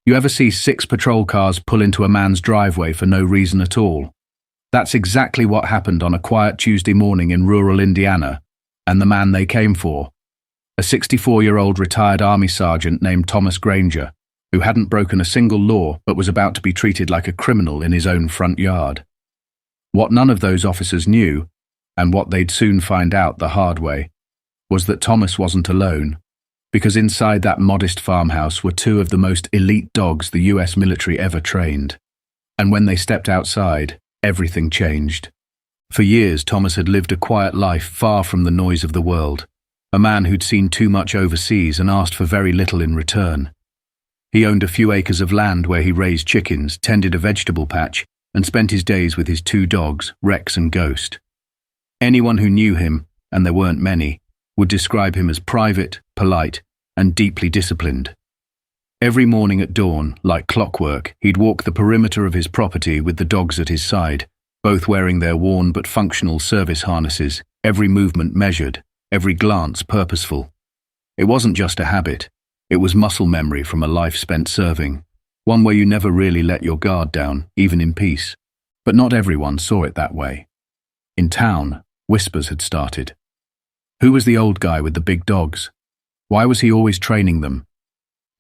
You ever see 6 patrol cars pull into a man's driveway for no reason at all? That's exactly what happened on a quiet Tuesday morning in rural Indiana, and the man they came for, a 64-year-old retired Army sergeant named Thomas Granger, who hadn't broken a single law but was about to be treated like a criminal in his own front yard. What none of those officers knew, and what they'd soon find out the hard way, was that Thomas wasn't alone, because inside that modest farmhouse were 2 of the most elite dogs the US military ever trained. And when they stepped outside, everything changed. For years, Thomas had lived a quiet life far from the noise of the world, a man who'd seen too much overseas and asked for very little in return. He owned a few acres of land where he raised chickens, tended a vegetable patch, and spent his days with his 2 dogs, Rex and Ghost. Anyone who knew him, and there weren't many, would describe him as private, polite, and deeply disciplined. Every morning at dawn, like clockwork, he'd walk the perimeter of his property with the dogs at his side, both wearing their worn but functional service harnesses, every movement measured, every glance purposeful. It wasn't just a habit, it was muscle memory from a life spent serving, one where you never really let your guard down, even in peace. But not everyone saw it that way. In town, whispers had started. Who was the old guy with the big dogs? Why was he always training them?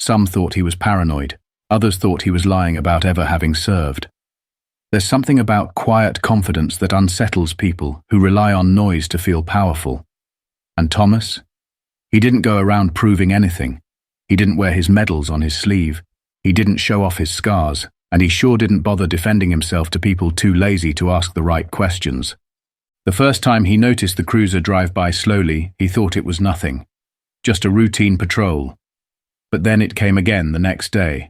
Some thought he was paranoid, others thought he was lying about ever having served. There's something about quiet confidence that unsettles people who rely on noise to feel powerful. And Thomas? He didn't go around proving anything. He didn't wear his medals on his sleeve. He didn't show off his scars, and he sure didn't bother defending himself to people too lazy to ask the right questions. The first time he noticed the cruiser drive by slowly, he thought it was nothing, just a routine patrol. But then it came again the next day,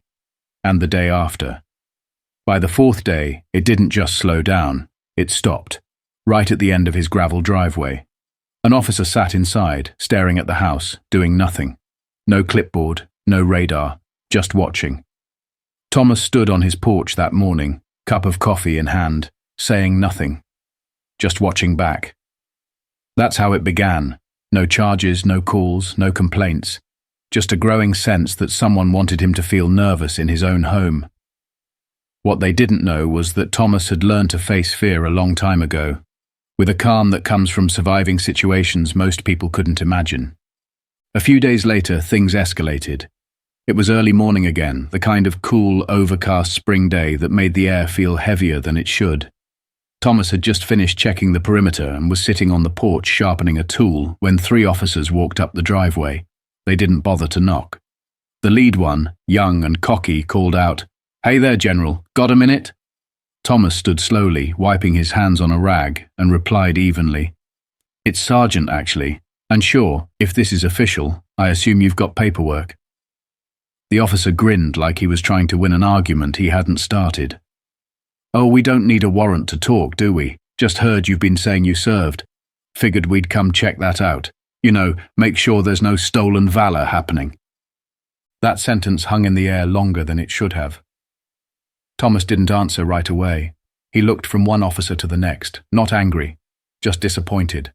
and the day after. By the 4th day, it didn't just slow down, it stopped, right at the end of his gravel driveway. An officer sat inside, staring at the house, doing nothing. No clipboard, no radar, just watching. Thomas stood on his porch that morning, cup of coffee in hand, saying nothing, just watching back. That's how it began. No charges, no calls, no complaints, just a growing sense that someone wanted him to feel nervous in his own home. What they didn't know was that Thomas had learned to face fear a long time ago, with a calm that comes from surviving situations most people couldn't imagine. A few days later, things escalated. It was early morning again, the kind of cool, overcast spring day that made the air feel heavier than it should. Thomas had just finished checking the perimeter and was sitting on the porch sharpening a tool when 3 officers walked up the driveway. They didn't bother to knock. The lead one, young and cocky, called out, "Hey there, General, got a minute?" Thomas stood slowly, wiping his hands on a rag, and replied evenly, "It's Sergeant, actually, and sure, if this is official, I assume you've got paperwork." The officer grinned like he was trying to win an argument he hadn't started. "Oh, we don't need a warrant to talk, do we? Just heard you've been saying you served. Figured we'd come check that out. You know, make sure there's no stolen valor happening." That sentence hung in the air longer than it should have. Thomas didn't answer right away. He looked from one officer to the next, not angry, just disappointed.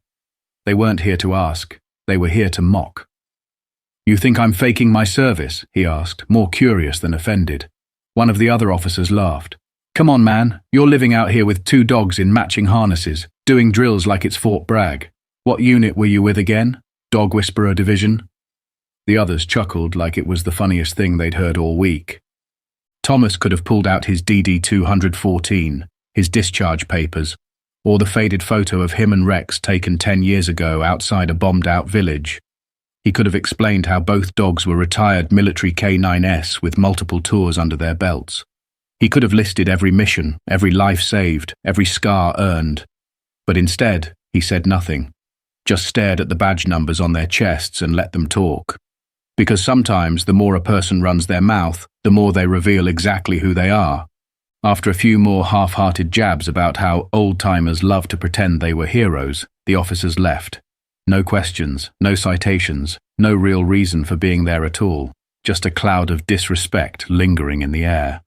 They weren't here to ask, they were here to mock. "You think I'm faking my service?" he asked, more curious than offended. One of the other officers laughed. "Come on, man, you're living out here with 2 dogs in matching harnesses, doing drills like it's Fort Bragg. What unit were you with again? Dog Whisperer Division?" The others chuckled like it was the funniest thing they'd heard all week. Thomas could have pulled out his DD-214, his discharge papers, or the faded photo of him and Rex taken 10 years ago outside a bombed-out village. He could have explained how both dogs were retired military K9S with multiple tours under their belts. He could have listed every mission, every life saved, every scar earned. But instead, he said nothing, just stared at the badge numbers on their chests and let them talk. Because sometimes the more a person runs their mouth, the more they reveal exactly who they are. After a few more half-hearted jabs about how old-timers love to pretend they were heroes, the officers left. No questions, no citations, no real reason for being there at all, just a cloud of disrespect lingering in the air.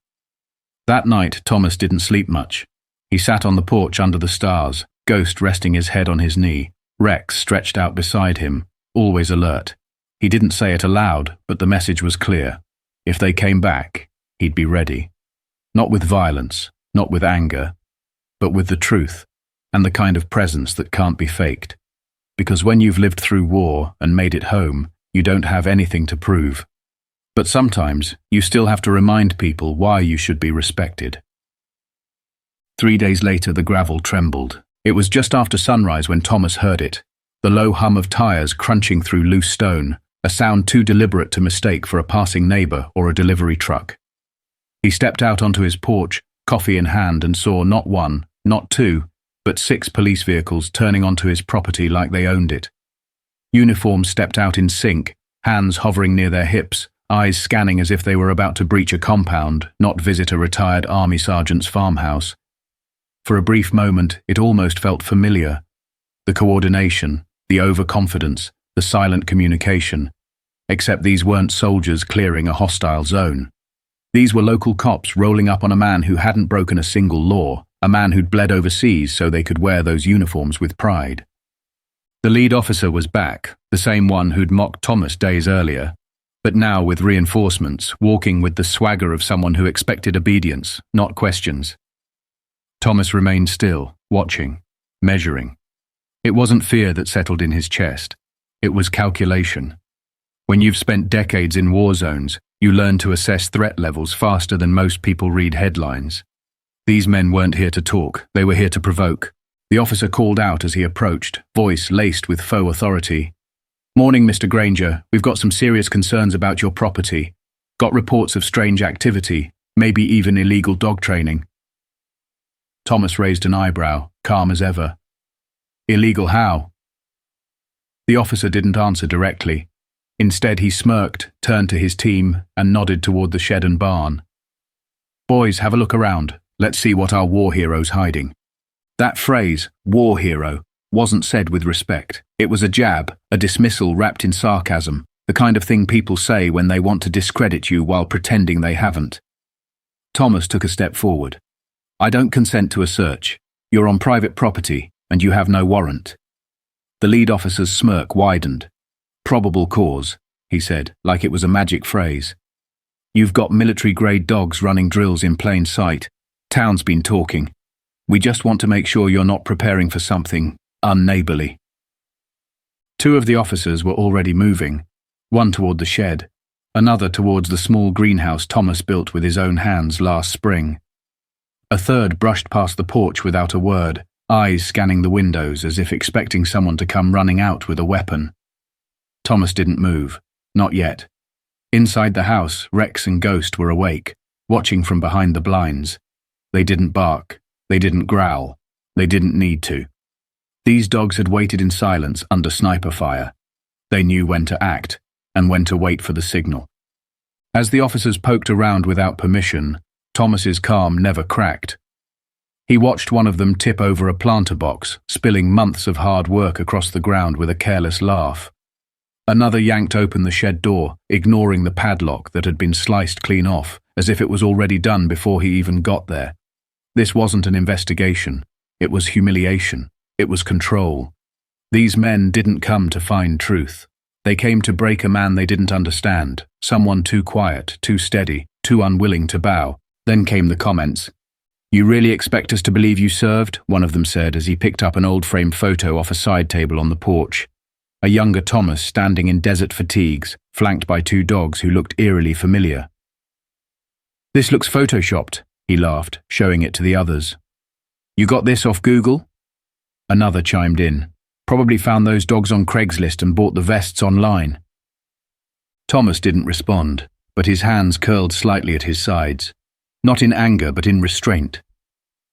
That night, Thomas didn't sleep much. He sat on the porch under the stars, Ghost resting his head on his knee, Rex stretched out beside him, always alert. He didn't say it aloud, but the message was clear. If they came back, he'd be ready. Not with violence, not with anger, but with the truth and the kind of presence that can't be faked. Because when you've lived through war and made it home, you don't have anything to prove. But sometimes you still have to remind people why you should be respected. 3 days later, the gravel trembled. It was just after sunrise when Thomas heard it, the low hum of tires crunching through loose stone, a sound too deliberate to mistake for a passing neighbor or a delivery truck. He stepped out onto his porch, coffee in hand, and saw not one, not two, but 6 police vehicles turning onto his property like they owned it. Uniforms stepped out in sync, hands hovering near their hips, eyes scanning as if they were about to breach a compound, not visit a retired army sergeant's farmhouse. For a brief moment, it almost felt familiar. The coordination, the overconfidence, the silent communication. Except these weren't soldiers clearing a hostile zone. These were local cops rolling up on a man who hadn't broken a single law, a man who'd bled overseas so they could wear those uniforms with pride. The lead officer was back, the same one who'd mocked Thomas days earlier, but now with reinforcements, walking with the swagger of someone who expected obedience, not questions. Thomas remained still, watching, measuring. It wasn't fear that settled in his chest. It was calculation. When you've spent decades in war zones, you learn to assess threat levels faster than most people read headlines. These men weren't here to talk, they were here to provoke. The officer called out as he approached, voice laced with faux authority. "Morning, Mr. Granger. We've got some serious concerns about your property. Got reports of strange activity, maybe even illegal dog training." Thomas raised an eyebrow, calm as ever. "Illegal how?" The officer didn't answer directly. Instead, he smirked, turned to his team, and nodded toward the shed and barn. "Boys, have a look around. Let's see what our war hero's hiding." That phrase, war hero, wasn't said with respect. It was a jab, a dismissal wrapped in sarcasm, the kind of thing people say when they want to discredit you while pretending they haven't. Thomas took a step forward. "I don't consent to a search. You're on private property, and you have no warrant." The lead officer's smirk widened. "Probable cause," he said, like it was a magic phrase. "You've got military-grade dogs running drills in plain sight. Town's been talking. We just want to make sure you're not preparing for something unneighborly." 2 of the officers were already moving, one toward the shed, another towards the small greenhouse Thomas built with his own hands last spring. A third brushed past the porch without a word, eyes scanning the windows as if expecting someone to come running out with a weapon. Thomas didn't move, not yet. Inside the house, Rex and Ghost were awake, watching from behind the blinds. They didn't bark, they didn't growl, they didn't need to. These dogs had waited in silence under sniper fire. They knew when to act, and when to wait for the signal. As the officers poked around without permission, Thomas's calm never cracked. He watched one of them tip over a planter box, spilling months of hard work across the ground with a careless laugh. Another yanked open the shed door, ignoring the padlock that had been sliced clean off, as if it was already done before he even got there. This wasn't an investigation. It was humiliation. It was control. These men didn't come to find truth. They came to break a man they didn't understand, someone too quiet, too steady, too unwilling to bow. Then came the comments. "You really expect us to believe you served?" one of them said as he picked up an old frame photo off a side table on the porch. A younger Thomas standing in desert fatigues, flanked by 2 dogs who looked eerily familiar. "This looks photoshopped," he laughed, showing it to the others. "You got this off Google?" Another chimed in. "Probably found those dogs on Craigslist and bought the vests online." Thomas didn't respond, but his hands curled slightly at his sides. Not in anger, but in restraint.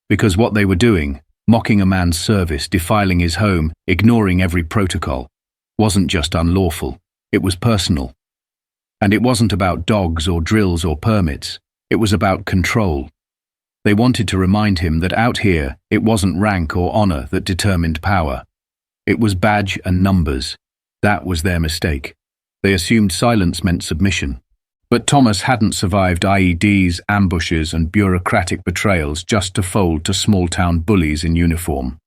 Because what they were doing, mocking a man's service, defiling his home, ignoring every protocol, wasn't just unlawful, it was personal. And it wasn't about dogs or drills or permits, it was about control. They wanted to remind him that out here, it wasn't rank or honor that determined power. It was badge and numbers. That was their mistake. They assumed silence meant submission. But Thomas hadn't survived IEDs, ambushes, and bureaucratic betrayals just to fold to small-town bullies in uniform.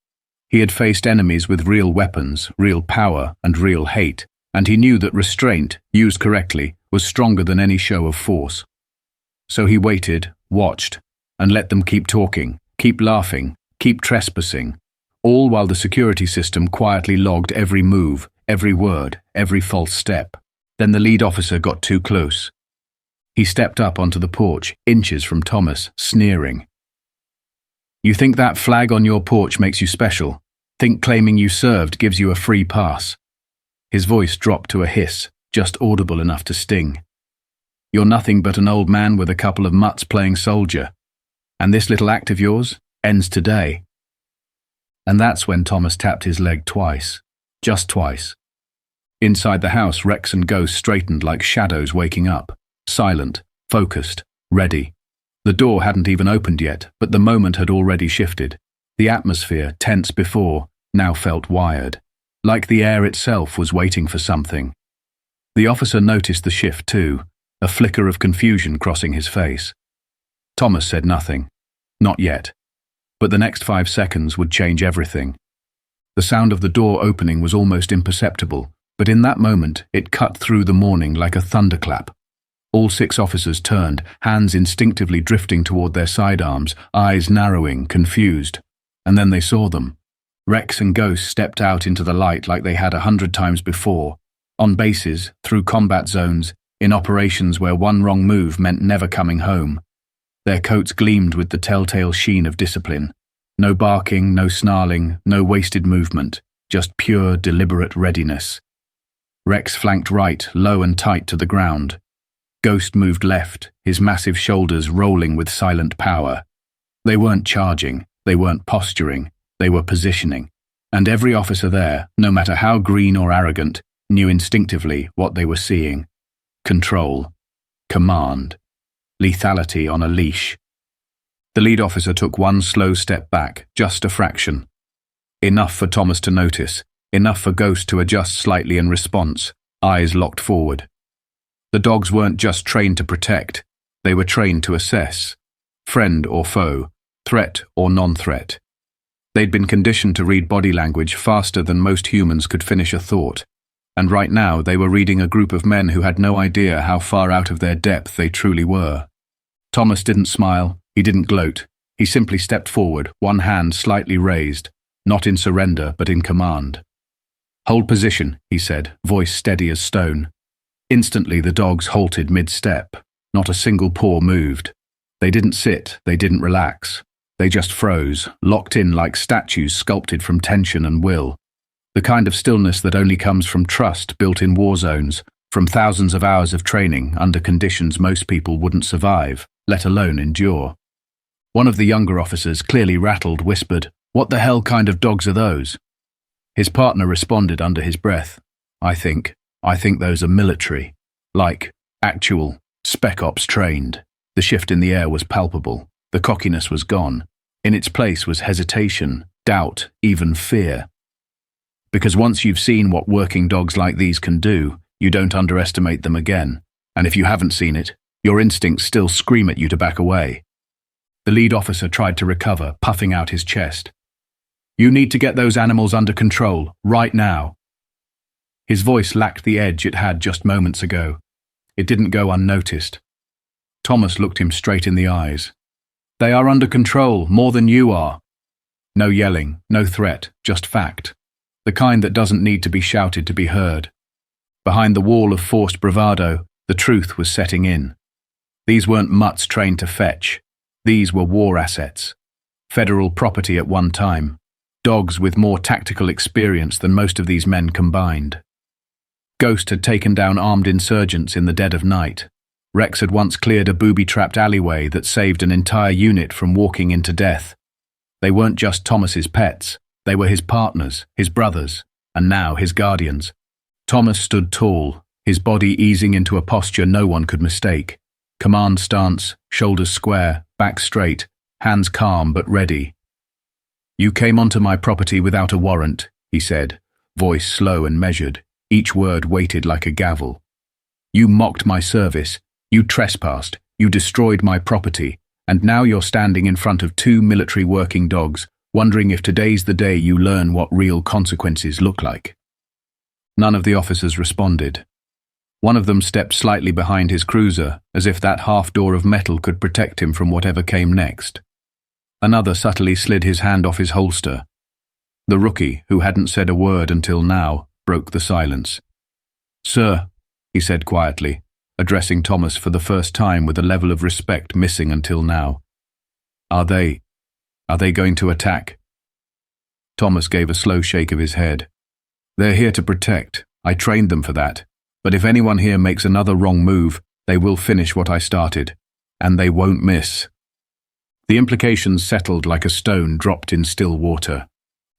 He had faced enemies with real weapons, real power, and real hate, and he knew that restraint, used correctly, was stronger than any show of force. So he waited, watched, and let them keep talking, keep laughing, keep trespassing, all while the security system quietly logged every move, every word, every false step. Then the lead officer got too close. He stepped up onto the porch, inches from Thomas, sneering. "You think that flag on your porch makes you special? Think claiming you served gives you a free pass?" His voice dropped to a hiss, just audible enough to sting. "You're nothing but an old man with a couple of mutts playing soldier. And this little act of yours ends today." And that's when Thomas tapped his leg twice. Just twice. Inside the house, Rex and Ghost straightened like shadows waking up. Silent, focused, ready. The door hadn't even opened yet, but the moment had already shifted. The atmosphere, tense before, now felt wired. Like the air itself was waiting for something. The officer noticed the shift too, a flicker of confusion crossing his face. Thomas said nothing. Not yet. But the next 5 seconds would change everything. The sound of the door opening was almost imperceptible, but in that moment it cut through the morning like a thunderclap. All 6 officers turned, hands instinctively drifting toward their sidearms, eyes narrowing, confused. And then they saw them. Rex and Ghost stepped out into the light like they had 100 times before, on bases, through combat zones, in operations where one wrong move meant never coming home. Their coats gleamed with the telltale sheen of discipline. No barking, no snarling, no wasted movement, just pure, deliberate readiness. Rex flanked right, low and tight to the ground. Ghost moved left, his massive shoulders rolling with silent power. They weren't charging, they weren't posturing, they were positioning. And every officer there, no matter how green or arrogant, knew instinctively what they were seeing. Control. Command. Lethality on a leash. The lead officer took one slow step back, just a fraction. Enough for Thomas to notice, enough for Ghost to adjust slightly in response, eyes locked forward. The dogs weren't just trained to protect, they were trained to assess. Friend or foe, threat or non-threat. They'd been conditioned to read body language faster than most humans could finish a thought. And right now they were reading a group of men who had no idea how far out of their depth they truly were. Thomas didn't smile, he didn't gloat. He simply stepped forward, one hand slightly raised, not in surrender but in command. "Hold position," he said, voice steady as stone. Instantly the dogs halted mid-step. Not a single paw moved. They didn't sit, they didn't relax. They just froze, locked in like statues sculpted from tension and will. The kind of stillness that only comes from trust built in war zones, from thousands of hours of training under conditions most people wouldn't survive, let alone endure. One of the younger officers, clearly rattled, whispered, "What the hell kind of dogs are those?" His partner responded under his breath, I think those are military. Like, actual, spec ops trained." The shift in the air was palpable. The cockiness was gone. In its place was hesitation, doubt, even fear. Because once you've seen what working dogs like these can do, you don't underestimate them again. And if you haven't seen it, your instincts still scream at you to back away. The lead officer tried to recover, puffing out his chest. "You need to get those animals under control, right now." His voice lacked the edge it had just moments ago. It didn't go unnoticed. Thomas looked him straight in the eyes. "They are under control, more than you are." No yelling, no threat, just fact. The kind that doesn't need to be shouted to be heard. Behind the wall of forced bravado, the truth was setting in. These weren't mutts trained to fetch. These were war assets. Federal property at one time. Dogs with more tactical experience than most of these men combined. Ghost had taken down armed insurgents in the dead of night. Rex had once cleared a booby-trapped alleyway that saved an entire unit from walking into death. They weren't just Thomas's pets. They were his partners, his brothers, and now his guardians. Thomas stood tall, his body easing into a posture no one could mistake. Command stance, shoulders square, back straight, hands calm but ready. "You came onto my property without a warrant," he said, voice slow and measured, each word weighted like a gavel. "You mocked my service, you trespassed, you destroyed my property, and now you're standing in front of 2 military working dogs, wondering if today's the day you learn what real consequences look like." None of the officers responded. One of them stepped slightly behind his cruiser, as if that half door of metal could protect him from whatever came next. Another subtly slid his hand off his holster. The rookie, who hadn't said a word until now, broke the silence. "Sir," he said quietly, addressing Thomas for the first time with a level of respect missing until now. Are they going to attack?" Thomas gave a slow shake of his head. "They're here to protect. I trained them for that. But if anyone here makes another wrong move, they will finish what I started. And they won't miss." The implications settled like a stone dropped in still water.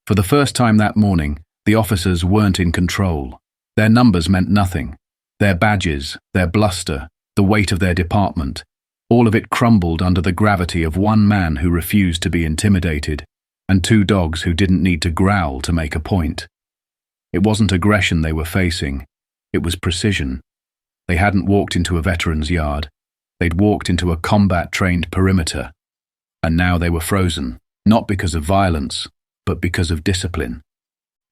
For the first time that morning, the officers weren't in control. Their numbers meant nothing. Their badges, their bluster, the weight of their department, all of it crumbled under the gravity of one man who refused to be intimidated, and two dogs who didn't need to growl to make a point. It wasn't aggression they were facing. It was precision. They hadn't walked into a veteran's yard. They'd walked into a combat-trained perimeter. And now they were frozen, not because of violence, but because of discipline.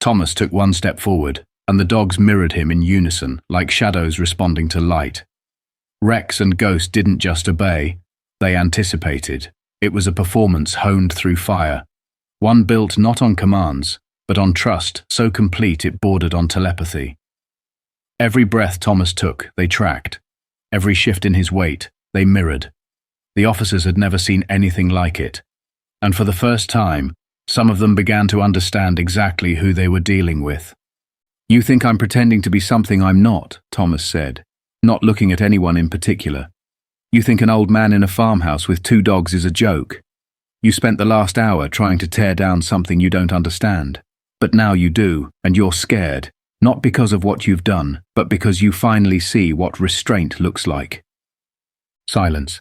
Thomas took one step forward, and the dogs mirrored him in unison, like shadows responding to light. Rex and Ghost didn't just obey, they anticipated. It was a performance honed through fire. One built not on commands, but on trust so complete it bordered on telepathy. Every breath Thomas took, they tracked. Every shift in his weight, they mirrored. The officers had never seen anything like it. And for the first time, some of them began to understand exactly who they were dealing with. "You think I'm pretending to be something I'm not," Thomas said, not looking at anyone in particular. "You think an old man in a farmhouse with two dogs is a joke. You spent the last hour trying to tear down something you don't understand. But now you do, and you're scared. Not because of what you've done, but because you finally see what restraint looks like." Silence.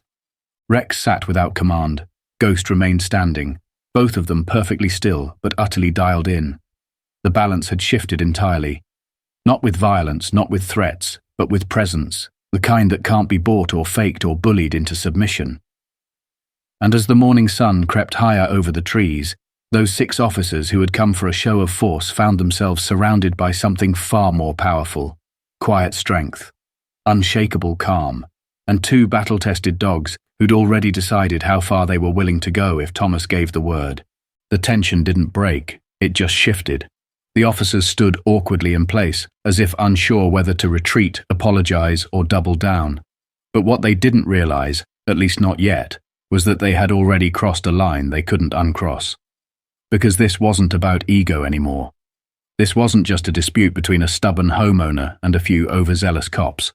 Rex sat without command. Ghost remained standing, both of them perfectly still, but utterly dialed in. The balance had shifted entirely. Not with violence, not with threats, but with presence, the kind that can't be bought or faked or bullied into submission. And as the morning sun crept higher over the trees, those 6 officers who had come for a show of force found themselves surrounded by something far more powerful: quiet strength, unshakable calm, and 2 battle-tested dogs who'd already decided how far they were willing to go if Thomas gave the word. The tension didn't break, it just shifted. The officers stood awkwardly in place, as if unsure whether to retreat, apologize, or double down. But what they didn't realize, at least not yet, was that they had already crossed a line they couldn't uncross. Because this wasn't about ego anymore. This wasn't just a dispute between a stubborn homeowner and a few overzealous cops.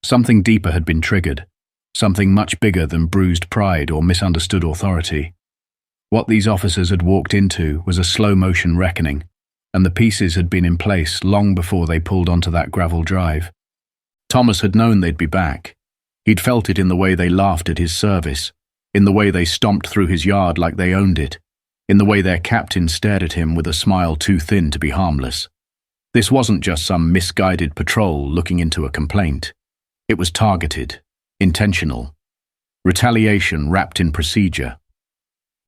Something deeper had been triggered, something much bigger than bruised pride or misunderstood authority. What these officers had walked into was a slow-motion reckoning, and the pieces had been in place long before they pulled onto that gravel drive. Thomas had known they'd be back. He'd felt it in the way they laughed at his service, in the way they stomped through his yard like they owned it, in the way their captain stared at him with a smile too thin to be harmless. This wasn't just some misguided patrol looking into a complaint. It was targeted, intentional. Retaliation wrapped in procedure.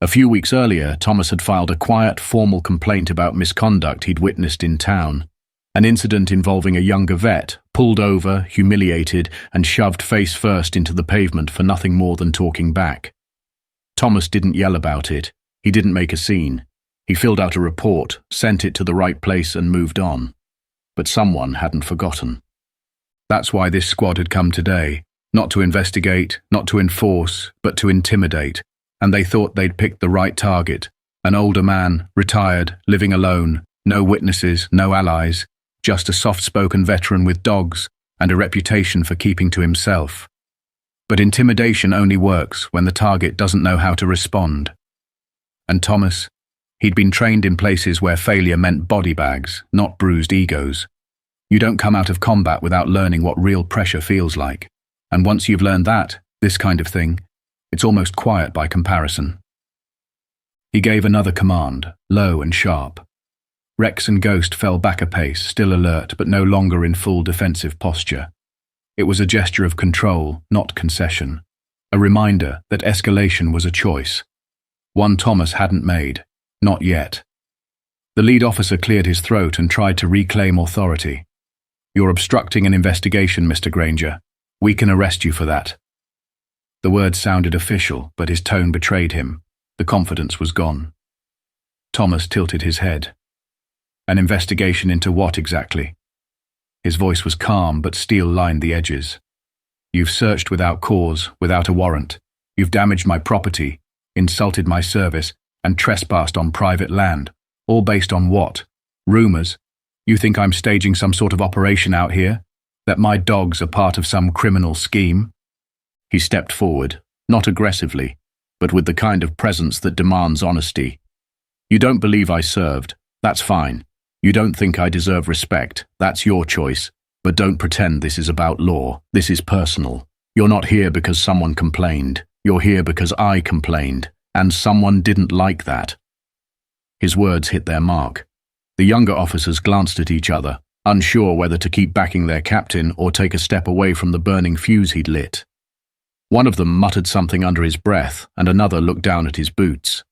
A few weeks earlier, Thomas had filed a quiet, formal complaint about misconduct he'd witnessed in town. An incident involving a younger vet, pulled over, humiliated, and shoved face first into the pavement for nothing more than talking back. Thomas didn't yell about it. He didn't make a scene. He filled out a report, sent it to the right place, and moved on. But someone hadn't forgotten. That's why this squad had come today. Not to investigate, not to enforce, but to intimidate. And they thought they'd picked the right target. An older man, retired, living alone, no witnesses, no allies, just a soft-spoken veteran with dogs and a reputation for keeping to himself. But intimidation only works when the target doesn't know how to respond. And Thomas, he'd been trained in places where failure meant body bags, not bruised egos. You don't come out of combat without learning what real pressure feels like. And once you've learned that, this kind of thing, it's almost quiet by comparison. He gave another command, low and sharp. Rex and Ghost fell back a pace, still alert but no longer in full defensive posture. It was a gesture of control, not concession. A reminder that escalation was a choice. One Thomas hadn't made, not yet. The lead officer cleared his throat and tried to reclaim authority. You're obstructing an investigation, Mr. Granger. We can arrest you for that. The words sounded official, but his tone betrayed him. The confidence was gone. Thomas tilted his head. An investigation into what exactly? His voice was calm, but steel lined the edges. You've searched without cause, without a warrant. You've damaged my property, insulted my service, and trespassed on private land. All based on what? Rumors? You think I'm staging some sort of operation out here? That my dogs are part of some criminal scheme? He stepped forward, not aggressively, but with the kind of presence that demands honesty. You don't believe I served. That's fine. You don't think I deserve respect. That's your choice. But don't pretend this is about law. This is personal. You're not here because someone complained. You're here because I complained, and someone didn't like that. His words hit their mark. The younger officers glanced at each other, unsure whether to keep backing their captain or take a step away from the burning fuse he'd lit. One of them muttered something under his breath, and another looked down at his boots.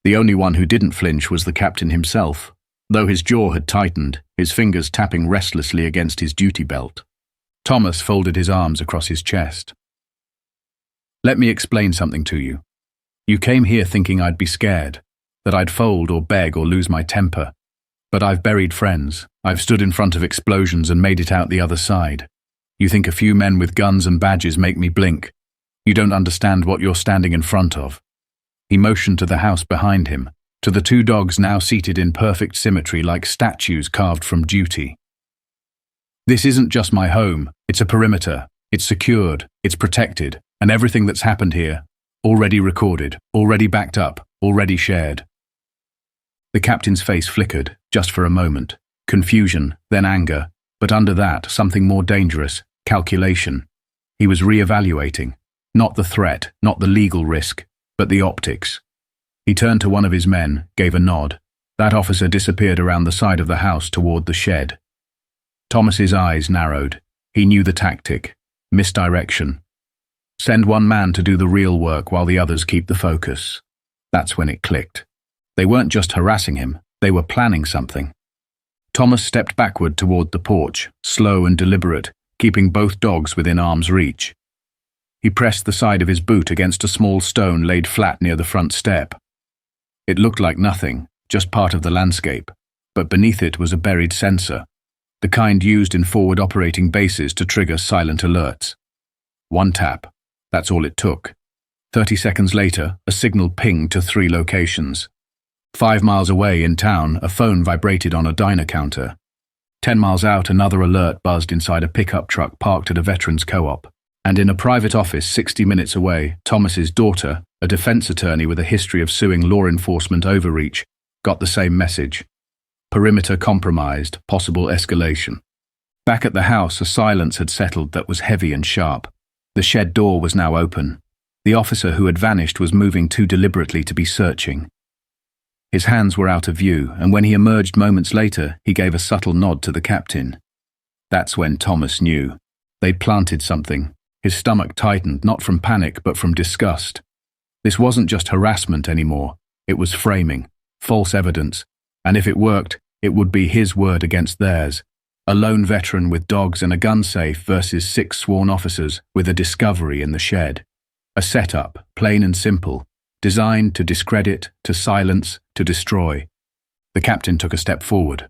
The only one who didn't flinch was the captain himself, though his jaw had tightened, his fingers tapping restlessly against his duty belt. Thomas folded his arms across his chest. Let me explain something to you. You came here thinking I'd be scared, that I'd fold or beg or lose my temper. But I've buried friends. I've stood in front of explosions and made it out the other side. You think a few men with guns and badges make me blink. You don't understand what you're standing in front of. He motioned to the house behind him, to the two dogs now seated in perfect symmetry like statues carved from duty. This isn't just my home. It's a perimeter. It's secured. It's protected. And everything that's happened here, already recorded, already backed up, already shared. The captain's face flickered, just for a moment. Confusion, then anger, but under that, something more dangerous, calculation. He was re-evaluating. Not the threat, not the legal risk, but the optics. He turned to one of his men, gave a nod. That officer disappeared around the side of the house toward the shed. Thomas's eyes narrowed. He knew the tactic. Misdirection. Send one man to do the real work while the others keep the focus. That's when it clicked. They weren't just harassing him, they were planning something. Thomas stepped backward toward the porch, slow and deliberate, keeping both dogs within arm's reach. He pressed the side of his boot against a small stone laid flat near the front step. It looked like nothing, just part of the landscape, but beneath it was a buried sensor, the kind used in forward operating bases to trigger silent alerts. One tap, that's all it took. 30 seconds later, a signal pinged to 3 locations. 5 miles away in town, a phone vibrated on a diner counter. 10 miles out, another alert buzzed inside a pickup truck parked at a veterans co-op. And in a private office 60 minutes away, Thomas's daughter, a defense attorney with a history of suing law enforcement overreach, got the same message. Perimeter compromised, possible escalation. Back at the house, a silence had settled that was heavy and sharp. The shed door was now open. The officer who had vanished was moving too deliberately to be searching. His hands were out of view, and when he emerged moments later, he gave a subtle nod to the captain. That's when Thomas knew. They'd planted something. His stomach tightened, not from panic, but from disgust. This wasn't just harassment anymore. It was framing, false evidence, and if it worked, it would be his word against theirs. A lone veteran with dogs and a gun safe versus 6 sworn officers with a discovery in the shed. A setup, plain and simple, designed to discredit, to silence, to destroy. The captain took a step forward.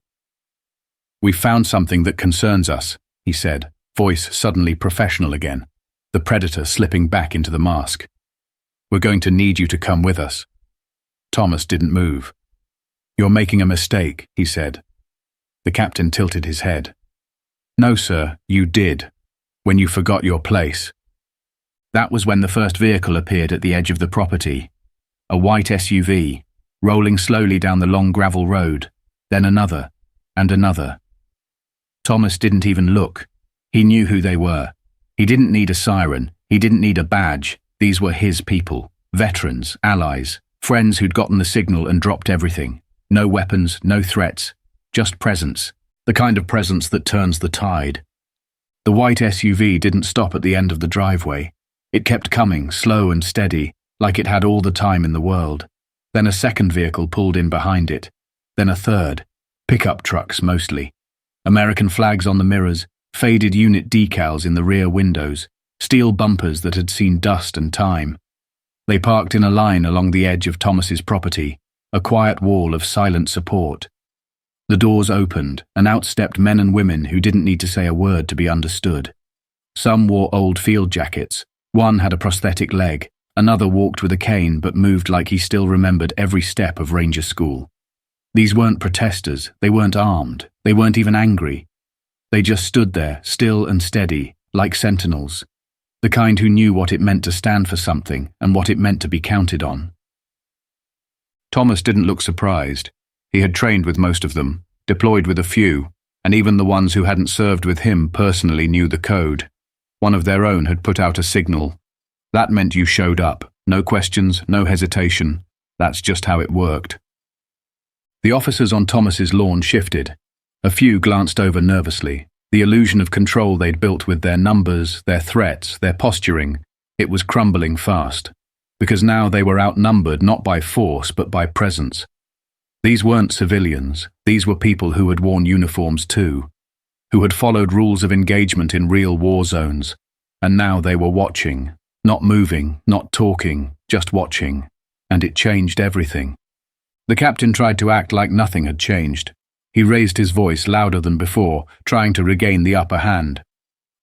"We've found something that concerns us," he said, voice suddenly professional again, the predator slipping back into the mask. "We're going to need you to come with us." Thomas didn't move. "You're making a mistake," he said. The captain tilted his head. "No, sir, you did, when you forgot your place." That was when the first vehicle appeared at the edge of the property. A white SUV, rolling slowly down the long gravel road, then another, and another. Thomas didn't even look. He knew who they were. He didn't need a siren. He didn't need a badge. These were his people, veterans, allies, friends who'd gotten the signal and dropped everything. No weapons, no threats, just presence, the kind of presence that turns the tide. The white SUV didn't stop at the end of the driveway. It kept coming, slow and steady, like it had all the time in the world. Then a second vehicle pulled in behind it. Then a third. Pickup trucks, mostly. American flags on the mirrors, faded unit decals in the rear windows, steel bumpers that had seen dust and time. They parked in a line along the edge of Thomas's property, a quiet wall of silent support. The doors opened, and out stepped men and women who didn't need to say a word to be understood. Some wore old field jackets, one had a prosthetic leg, another walked with a cane but moved like he still remembered every step of Ranger School. These weren't protesters, they weren't armed, they weren't even angry. They just stood there, still and steady, like sentinels, the kind who knew what it meant to stand for something and what it meant to be counted on. Thomas didn't look surprised. He had trained with most of them, deployed with a few, and even the ones who hadn't served with him personally knew the code. One of their own had put out a signal. That meant you showed up. No questions, no hesitation. That's just how it worked. The officers on Thomas's lawn shifted. A few glanced over nervously. The illusion of control they'd built with their numbers, their threats, their posturing, it was crumbling fast. Because now they were outnumbered not by force but by presence. These weren't civilians, these were people who had worn uniforms too, who had followed rules of engagement in real war zones, and now they were watching, not moving, not talking, just watching, and it changed everything. The captain tried to act like nothing had changed. He raised his voice louder than before, trying to regain the upper hand.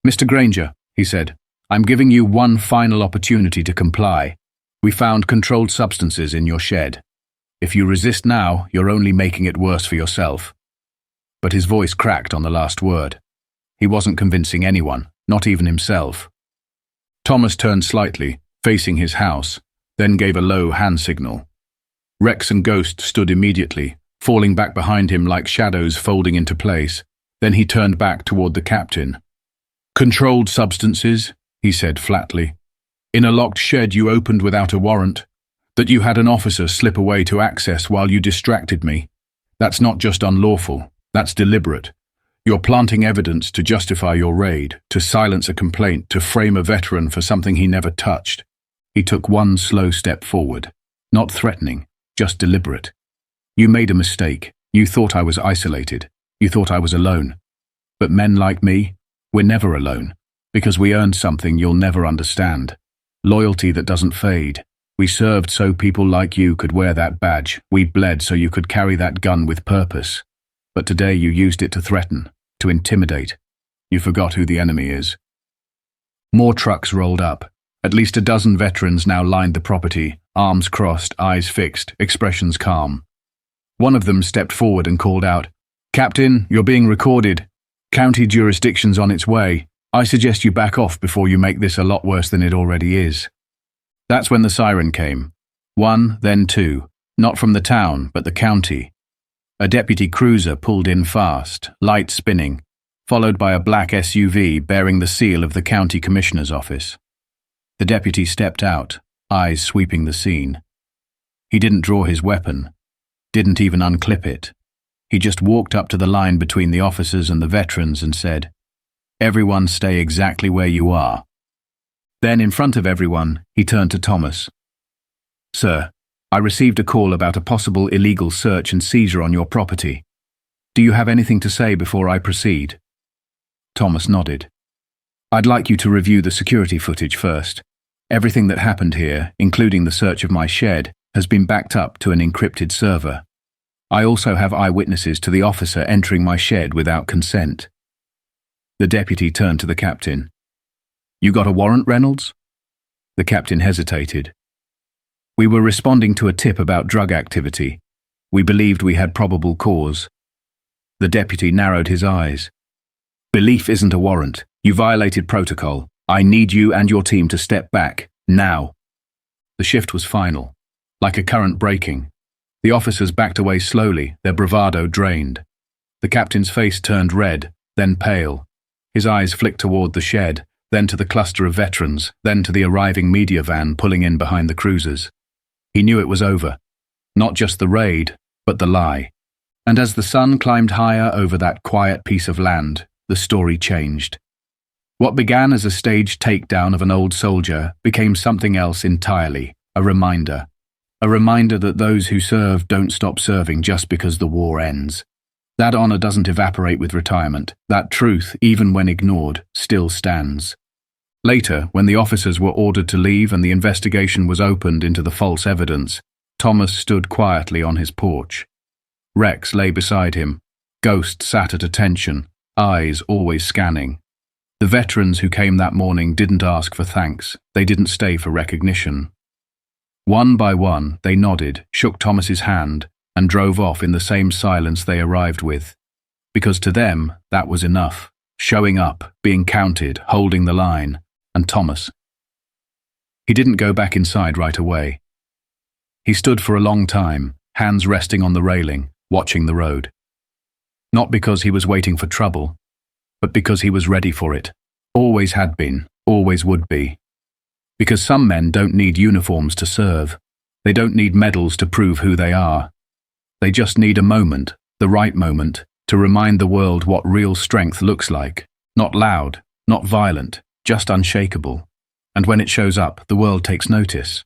"Mr. Granger," he said, "I'm giving you one final opportunity to comply. We found controlled substances in your shed. If you resist now, you're only making it worse for yourself." But his voice cracked on the last word. He wasn't convincing anyone, not even himself. Thomas turned slightly, facing his house, then gave a low hand signal. Rex and Ghost stood immediately, falling back behind him like shadows folding into place. Then he turned back toward the captain. "Controlled substances," he said flatly. "In a locked shed you opened without a warrant. That you had an officer slip away to access while you distracted me. That's not just unlawful, that's deliberate. You're planting evidence to justify your raid, to silence a complaint, to frame a veteran for something he never touched." He took one slow step forward. Not threatening, just deliberate. "You made a mistake. You thought I was isolated. You thought I was alone. But men like me, we're never alone, because we earned something you'll never understand. Loyalty that doesn't fade. We served so people like you could wear that badge. We bled so you could carry that gun with purpose. But today you used it to threaten, to intimidate. You forgot who the enemy is." More trucks rolled up. At least a dozen veterans now lined the property, arms crossed, eyes fixed, expressions calm. One of them stepped forward and called out, "Captain, you're being recorded. County jurisdiction's on its way. I suggest you back off before you make this a lot worse than it already is." That's when the siren came. One, then two. Not from the town, but the county. A deputy cruiser pulled in fast, lights spinning, followed by a black SUV bearing the seal of the county commissioner's office. The deputy stepped out, eyes sweeping the scene. He didn't draw his weapon, didn't even unclip it. He just walked up to the line between the officers and the veterans and said, "Everyone stay exactly where you are." Then, in front of everyone, he turned to Thomas. "Sir, I received a call about a possible illegal search and seizure on your property. Do you have anything to say before I proceed?" Thomas nodded. "I'd like you to review the security footage first. Everything that happened here, including the search of my shed, has been backed up to an encrypted server. I also have eyewitnesses to the officer entering my shed without consent." The deputy turned to the captain. "You got a warrant, Reynolds?" The captain hesitated. "We were responding to a tip about drug activity. We believed we had probable cause." The deputy narrowed his eyes. "Belief isn't a warrant. You violated protocol. I need you and your team to step back, now." The shift was final, like a current breaking. The officers backed away slowly, their bravado drained. The captain's face turned red, then pale. His eyes flicked toward the shed, then to the cluster of veterans, then to the arriving media van pulling in behind the cruisers. He knew it was over. Not just the raid, but the lie. And as the sun climbed higher over that quiet piece of land, the story changed. What began as a staged takedown of an old soldier became something else entirely, a reminder. A reminder that those who serve don't stop serving just because the war ends. That honor doesn't evaporate with retirement. That truth, even when ignored, still stands. Later, when the officers were ordered to leave and the investigation was opened into the false evidence, Thomas stood quietly on his porch. Rex lay beside him. Ghost sat at attention, eyes always scanning. The veterans who came that morning didn't ask for thanks. They didn't stay for recognition. One by one, they nodded, shook Thomas's hand, and drove off in the same silence they arrived with. Because to them, that was enough. Showing up, being counted, holding the line. And Thomas. He didn't go back inside right away. He stood for a long time, hands resting on the railing, watching the road. Not because he was waiting for trouble, but because he was ready for it. Always had been, always would be. Because some men don't need uniforms to serve. They don't need medals to prove who they are. They just need a moment, the right moment, to remind the world what real strength looks like. Not loud, not violent, just unshakable. And when it shows up, the world takes notice.